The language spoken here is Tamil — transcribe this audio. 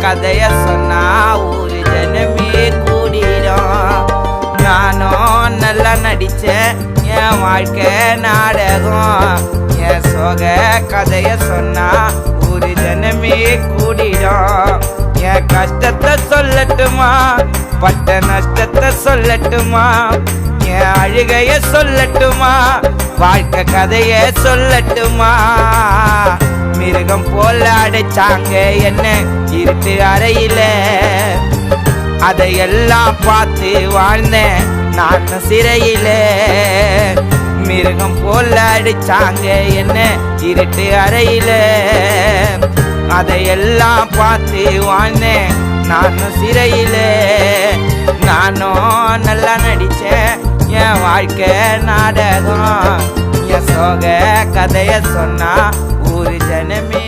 கதைய சொன்னா ஒரு ஜனமே கூடிடும். நானும் நல்லா நடிச்சேன் என் வாழ்க்கை நாடகம். என் சோக கதைய சொன்னா ஒரு ஜனமே கூடிடும். என் கஷ்டத்தை சொல்லட்டுமா, பட்ட நஷ்டத்தை சொல்லட்டுமா, என் அழுகைய சொல்லட்டுமா, வாழ்க்கை கதைய சொல்லட்டுமா. மிருகம் போல அடைச்சாங்க என்ன இருட்டு அறையில, அதையெல்லாம் பார்த்து வாழ்ந்தேன் நான் சிறையில. மிருகம் போல அடிச்சாங்க என்ன இருட்டு அறையில, அதையெல்லாம் பார்த்து வாழ்ந்தேன் நான் சிறையில. நானும் நல்லா நடிச்சேன் என் வாழ்க்கை நாடகம். என் சோக கதைய சொன்னா ஒரு ஜனமே